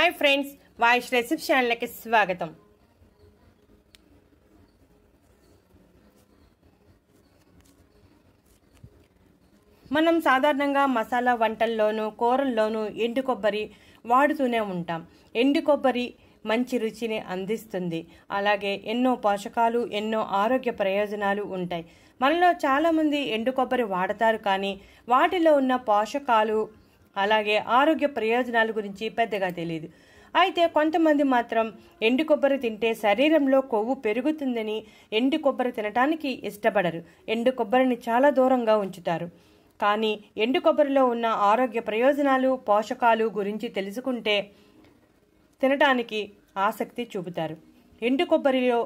Hi friends, वाइश recipe channel की स्वागतम। మనం సాధారణంగా మసాలా వంటల్లోనూ కూరల్లోనూ ఎండు కొబ్బరి వాడుతూనే ఉంటాం. ఎండు కొబ్బరి మంచి రుచిని అందిస్తుంది. అలాగే ఎన్నో పోషకాలు, ఎన్నో ఆరోగ్య ప్రయోజనాలు ఉంటాయి. మనలో చాలామంది ఎండు కొబ్బరి వాడతారు, కానీ వాటిలో ఉన్న పోషకాలు అలాగే ఆరోగ్య ప్రయోజనాల గురించి పెద్దగా తెలియదు. అయితే కొంతమంది మాత్రం ఎండు కొబ్బరి తింటే శరీరంలో కొవ్వు పెరుగుతుందని ఎండు కొబ్బరి తినటానికి ఇష్టపడరు. ఎండు కొబ్బరిని చాలా దూరంగా ఉంచుతారు. కానీ ఎండు కొబ్బరిలో ఉన్న ఆరోగ్య ప్రయోజనాలు, పోషకాలు గురించి తెలుసుకుంటే తినటానికి ఆసక్తి చూపుతారు. ఎండు కొబ్బరిలో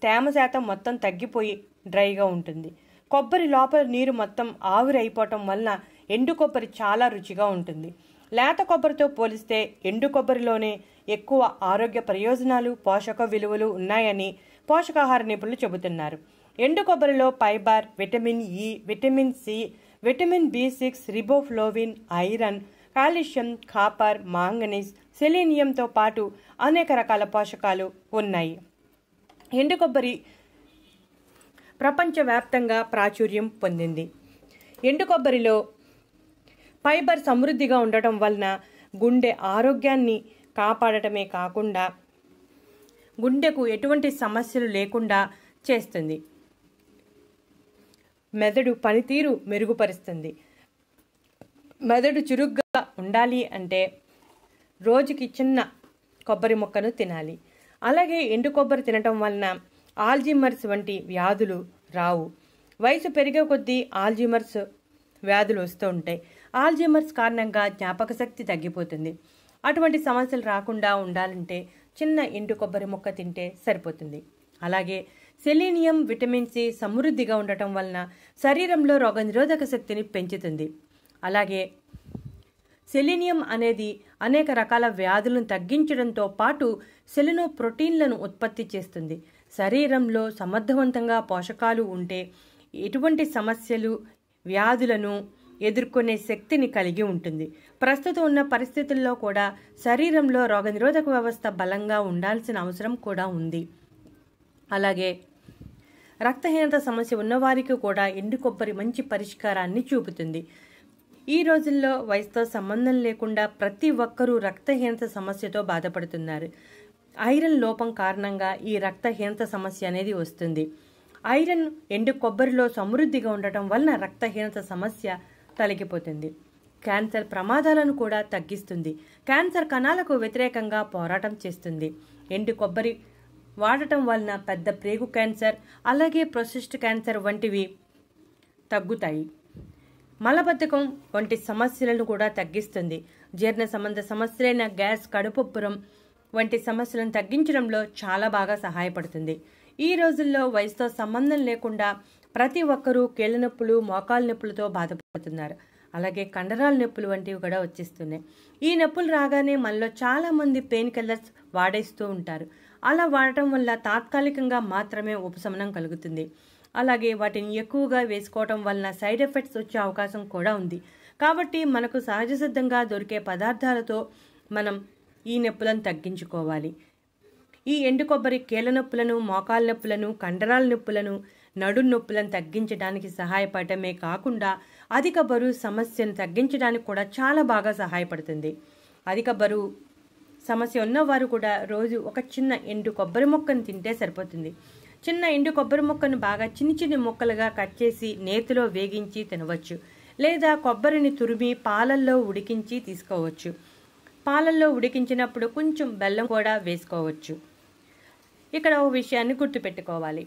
తేమ శాతం మొత్తం తగ్గిపోయి డ్రైగా ఉంటుంది. కొబ్బరి లోపల నీరు మొత్తం ఆవిరైపోవటం వలన ఎండు కొబ్బరి చాలా రుచిగా ఉంటుంది. లేత కొబ్బరితో పోలిస్తే ఎండు కొబ్బరిలోనే ఎక్కువ ఆరోగ్య ప్రయోజనాలు, పోషక విలువలు ఉన్నాయని పోషకాహార నిపుణులు చెబుతున్నారు. ఎండు కొబ్బరిలో fibre, vitamin E, vitamin C, vitamin బి6, riboflavin, iron, calcium, copper, manganese, సెలీనియంతో పాటు అనేక రకాల పోషకాలు ఉన్నాయి. ఎండు కొబ్బరి ప్రపంచవ్యాప్తంగా ప్రాచుర్యం పొందింది. ఎండు కొబ్బరిలో ఫైబర్ సమృద్ధిగా ఉండటం వలన గుండె ఆరోగ్యాన్ని కాపాడటమే కాకుండా గుండెకు ఎటువంటి సమస్యలు లేకుండా చేస్తుంది. మెదడు పనితీరు మెరుగుపరుస్తుంది. మెదడు చురుగ్గా ఉండాలి అంటే రోజుకి చిన్న కొబ్బరి ముక్కను తినాలి. అలాగే ఎండు కొబ్బరి తినటం వలన ఆల్జీమర్స్ వంటి వ్యాధులు రావు. వయసు పెరిగే కొద్దీ ఆల్జీమర్స్ వ్యాధులు వస్తూ ఉంటాయి. ఆల్జీమర్స్ కారణంగా జ్ఞాపక శక్తి తగ్గిపోతుంది. అటువంటి సమస్యలు రాకుండా ఉండాలంటే చిన్న ఎండు కొబ్బరి ముక్క తింటే సరిపోతుంది. అలాగే సెలీనియం, విటమిన్ సి సమృద్ధిగా ఉండటం వలన శరీరంలో రోగనిరోధక శక్తిని పెంచుతుంది. అలాగే సెలీనియం అనేది అనేక రకాల వ్యాధులను తగ్గించడంతో పాటు సెలినో ప్రోటీన్లను ఉత్పత్తి చేస్తుంది. శరీరంలో సమర్థవంతంగా పోషకాలు ఉంటే ఎటువంటి సమస్యలు, వ్యాధులను ఎదుర్కొనే శక్తిని కలిగి ఉంటుంది. ప్రస్తుతం ఉన్న పరిస్థితుల్లో కూడా శరీరంలో రోగనిరోధక వ్యవస్థ బలంగా ఉండాల్సిన అవసరం కూడా ఉంది. అలాగే రక్తహీనత సమస్య ఉన్నవారికి కూడా ఎండు కొబ్బరి మంచి పరిష్కారాన్ని చూపుతుంది. ఈ రోజుల్లో వయసుతో సంబంధం లేకుండా ప్రతి ఒక్కరూ రక్తహీనత సమస్యతో బాధపడుతున్నారు. ఐరన్ లోపం కారణంగా ఈ రక్తహీనత సమస్య అనేది వస్తుంది. ఐరన్ ఎండు కొబ్బరిలో సమృద్ధిగా ఉండటం వలన రక్తహీనత సమస్య తొలగిపోతుంది. క్యాన్సర్ ప్రమాదాలను కూడా తగ్గిస్తుంది. క్యాన్సర్ కణాలకు వ్యతిరేకంగా పోరాటం చేస్తుంది. ఎండు కొబ్బరి వాడటం వలన పెద్ద ప్రేగు క్యాన్సర్, అలాగే ప్రొస్టేట్ క్యాన్సర్ వంటివి తగ్గుతాయి. మలబద్ధకం వంటి సమస్యలను కూడా తగ్గిస్తుంది. జీర్ణ సంబంధ సమస్యలైన గ్యాస్, కడుపుబ్బరం వంటి సమస్యలను తగ్గించడంలో చాలా బాగా సహాయపడుతుంది. ఈ రోజుల్లో వయసుతో సంబంధం లేకుండా ప్రతి ఒక్కరూ కీళ్ళ నొప్పులు, మోకాళ్ళ నొప్పులతో బాధపడుతున్నారు. అలాగే కండరాల నొప్పులు వంటివి కూడా వచ్చేస్తున్నాయి. ఈ నొప్పులు రాగానే మనలో చాలా మంది పెయిన్ కిల్లర్స్ వాడేస్తూ ఉంటారు. అలా వాడటం వల్ల తాత్కాలికంగా మాత్రమే ఉపశమనం కలుగుతుంది. అలాగే వాటిని ఎక్కువగా వేసుకోవటం వలన సైడ్ ఎఫెక్ట్స్ వచ్చే అవకాశం కూడా ఉంది. కాబట్టి మనకు సహజ సిద్ధంగా దొరికే పదార్థాలతో మనం ఈ నొప్పులను తగ్గించుకోవాలి. ఈ ఎండు కొబ్బరి కీళ్ళ నొప్పులను, మోకాళ్ళ నొప్పులను, కండరాల నొప్పులను, నడు నొప్పులను తగ్గించడానికి సహాయపడటమే కాకుండా అధిక బరువు సమస్యను తగ్గించడానికి కూడా చాలా బాగా సహాయపడుతుంది. అధిక బరువు సమస్య ఉన్నవారు కూడా రోజు ఒక చిన్న ఎండు కొబ్బరి ముక్కను తింటే సరిపోతుంది. చిన్న ఎండు కొబ్బరి ముక్కను బాగా చిన్ని చిన్ని ముక్కలుగా కట్ చేసి నేతిలో వేగించి తినవచ్చు. లేదా కొబ్బరిని తురిమి పాలల్లో ఉడికించి తీసుకోవచ్చు. పాలల్లో ఉడికించినప్పుడు కొంచెం బెల్లం కూడా వేసుకోవచ్చు. ఇక్కడ ఒక విషయాన్ని గుర్తుపెట్టుకోవాలి.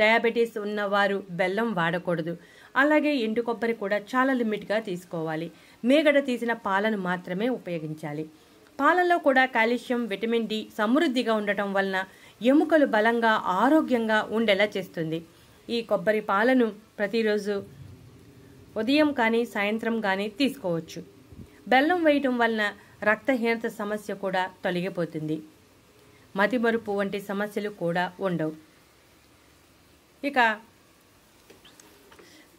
డయాబెటీస్ ఉన్నవారు బెల్లం వాడకూడదు. అలాగే ఎండు కొబ్బరి కూడా చాలా లిమిట్గా తీసుకోవాలి. మీగడ తీసిన పాలను మాత్రమే ఉపయోగించాలి. పాలల్లో కూడా కాల్షియం, విటమిన్ డి సమృద్ధిగా ఉండటం వలన ఎముకలు బలంగా, ఆరోగ్యంగా ఉండేలా చేస్తుంది. ఈ కొబ్బరి పాలను ప్రతిరోజు ఉదయం కానీ సాయంత్రం కానీ తీసుకోవచ్చు. బెల్లం వేయటం వలన రక్తహీనత సమస్య కూడా తొలగిపోతుంది. మతిమరుపు వంటి సమస్యలు కూడా ఉండవు. ఇక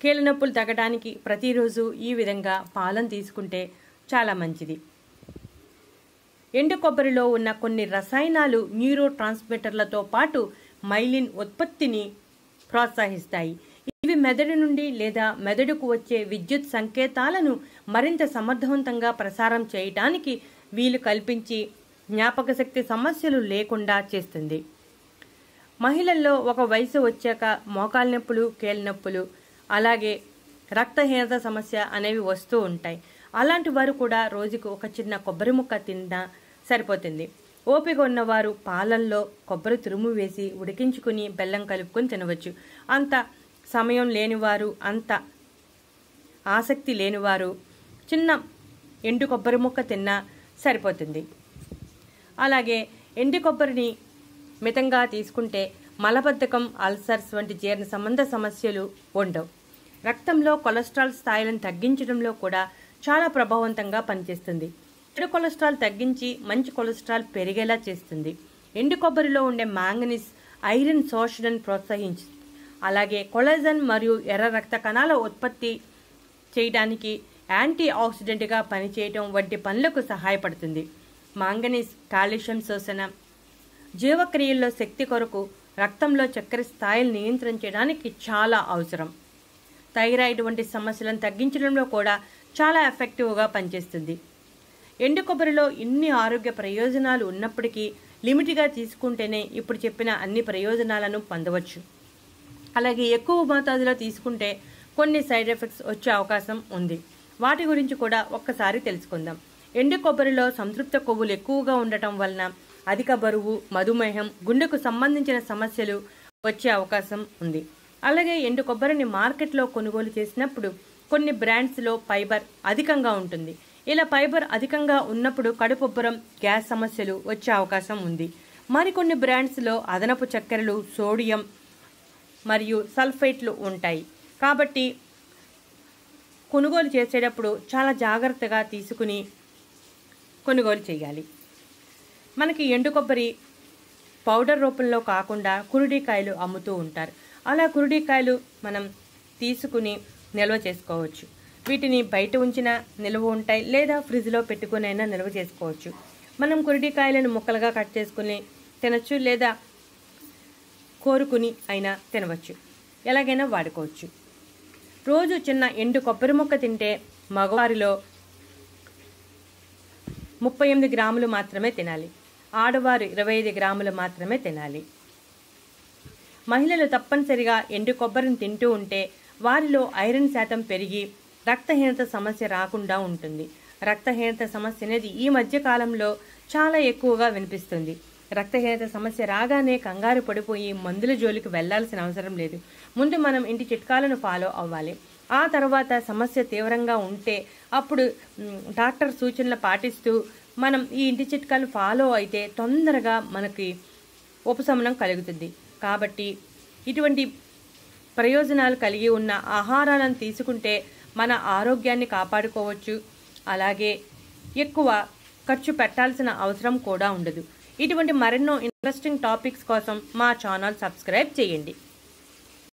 కీళ్ళ నొప్పులు తగ్గడానికి ప్రతిరోజు ఈ విధంగా పాలను తీసుకుంటే చాలా మంచిది. ఎండు కొబ్బరిలో ఉన్న కొన్ని రసాయనాలు న్యూరో ట్రాన్స్మిటర్లతో పాటు మైలిన్ ఉత్పత్తిని ప్రోత్సహిస్తాయి. ఇవి మెదడు నుండి లేదా మెదడుకు వచ్చే విద్యుత్ సంకేతాలను మరింత సమర్థవంతంగా ప్రసారం చేయటానికి వీలు కల్పించి జ్ఞాపకశక్తి సమస్యలు లేకుండా చేస్తుంది. మహిళల్లో ఒక వయసు వచ్చాక మోకాలు నొప్పులు, కీళ్ళ నొప్పులు, అలాగే రక్తహీనత సమస్య అనేవి వస్తూ ఉంటాయి. అలాంటి వారు కూడా రోజుకు ఒక చిన్న కొబ్బరి ముక్క తిన్నా సరిపోతుంది. ఓపిక ఉన్నవారు పాలల్లో కొబ్బరి తురుము వేసి ఉడికించుకుని బెల్లం కలుపుకొని తినవచ్చు. అంత సమయం లేనివారు, అంత ఆసక్తి లేనివారు చిన్న ఎండు కొబ్బరి ముక్క తిన్నా సరిపోతుంది. అలాగే ఎండు కొబ్బరిని మితంగా తీసుకుంటే మలబద్ధకం, అల్సర్స్ వంటి జీర్ణ సంబంధ సమస్యలు ఉండవు. రక్తంలో కొలెస్ట్రాల్ స్థాయిలను తగ్గించడంలో కూడా చాలా ప్రభావవంతంగా పనిచేస్తుంది. చెడు కొలెస్ట్రాల్ తగ్గించి మంచి కొలెస్ట్రాల్ పెరిగేలా చేస్తుంది. ఎండు కొబ్బరిలో ఉండే మ్యాంగనీస్ ఐరన్ శోషణను ప్రోత్సహించి అలాగే కొలాజన్ మరియు ఎర్ర రక్త కణాల ఉత్పత్తి చేయడానికి యాంటీ ఆక్సిడెంట్గా పనిచేయటం వంటి పనులకు సహాయపడుతుంది. మాంగనీస్ కాల్షియం శోషణ, జీవక్రియల్లో శక్తి కొరకు రక్తంలో చక్కెర స్థాయిలు నియంత్రించడానికి చాలా అవసరం. థైరాయిడ్ వంటి సమస్యలను తగ్గించడంలో కూడా చాలా ఎఫెక్టివ్గా పనిచేస్తుంది. ఎండు కొబ్బరిలో ఇన్ని ఆరోగ్య ప్రయోజనాలు ఉన్నప్పటికీ లిమిట్గా తీసుకుంటేనే ఇప్పుడు చెప్పిన అన్ని ప్రయోజనాలను పొందవచ్చు. అలాగే ఎక్కువ మోతాదులో తీసుకుంటే కొన్ని సైడ్ ఎఫెక్ట్స్ వచ్చే అవకాశం ఉంది. వాటి గురించి కూడా ఒక్కసారి తెలుసుకుందాం. ఎండు కొబ్బరిలో సంతృప్త కొవ్వులు ఎక్కువగా ఉండటం వలన అధిక బరువు, మధుమేహం, గుండెకు సంబంధించిన సమస్యలు వచ్చే అవకాశం ఉంది. అలాగే ఎండు కొబ్బరిని మార్కెట్లో కొనుగోలు చేసినప్పుడు కొన్ని బ్రాండ్స్లో ఫైబర్ అధికంగా ఉంటుంది. ఇలా ఫైబర్ అధికంగా ఉన్నప్పుడు కడుపుబ్బరం, గ్యాస్ సమస్యలు వచ్చే అవకాశం ఉంది. మరికొన్ని బ్రాండ్స్లో అదనపు చక్కెరలు, సోడియం మరియు సల్ఫేట్లు ఉంటాయి. కాబట్టి కొనుగోలు చేసేటప్పుడు చాలా జాగ్రత్తగా తీసుకుని కొనుగోలు చేయాలి. మనకి ఎండు కొబ్బరి పౌడర్ రూపంలో కాకుండా కురుడికాయలు అమ్ముతూ ఉంటారు. అలా కురుడికాయలు మనం తీసుకుని నిల్వ చేసుకోవచ్చు. వీటిని బయట ఉంచిన నిల్వ ఉంటాయి, లేదా ఫ్రిడ్జ్లో పెట్టుకునైనా నిల్వ చేసుకోవచ్చు. మనం కురుడికాయలను ముక్కలుగా కట్ చేసుకుని తినచ్చు, లేదా కోరుకుని అయినా తినవచ్చు. ఎలాగైనా వాడుకోవచ్చు. రోజు చిన్న ఎండు కొబ్బరి ముక్క తింటే మగవారిలో 38 గ్రాములు మాత్రమే తినాలి. ఆడవారు 25 గ్రాములు మాత్రమే తినాలి. మహిళలు తప్పనిసరిగా ఎండు కొబ్బరిని తింటూ ఉంటే వారిలో ఐరన్ శాతం పెరిగి రక్తహీనత సమస్య రాకుండా ఉంటుంది. రక్తహీనత సమస్య అనేది ఈ మధ్య కాలంలో చాలా ఎక్కువగా వినిపిస్తుంది. రక్తహీనత సమస్య రాగానే కంగారు పడిపోయి మందుల జోలికి వెళ్లాల్సిన అవసరం లేదు. ముందు మనం ఇంటి చిట్కాలను ఫాలో అవ్వాలి. ఆ తర్వాత సమస్య తీవ్రంగా ఉంటే అప్పుడు డాక్టర్ సూచనలు పాటిస్తూ మనం ఈ ఇంటి చిట్కాలను ఫాలో అయితే తొందరగా మనకి ఉపశమనం కలుగుతుంది. కాబట్టి ఇటువంటి ప్రయోజనాలు కలిగి ఉన్న ఆహారాలను తీసుకుంటే మన ఆరోగ్యాన్ని కాపాడుకోవచ్చు. అలాగే ఎక్కువ ఖర్చు పెట్టాల్సిన అవసరం కూడా ఉండదు. ఇటువంటి మరెన్నో ఇంట్రెస్టింగ్ టాపిక్స్ కోసం మా ఛానల్ సబ్స్క్రైబ్ చేయండి.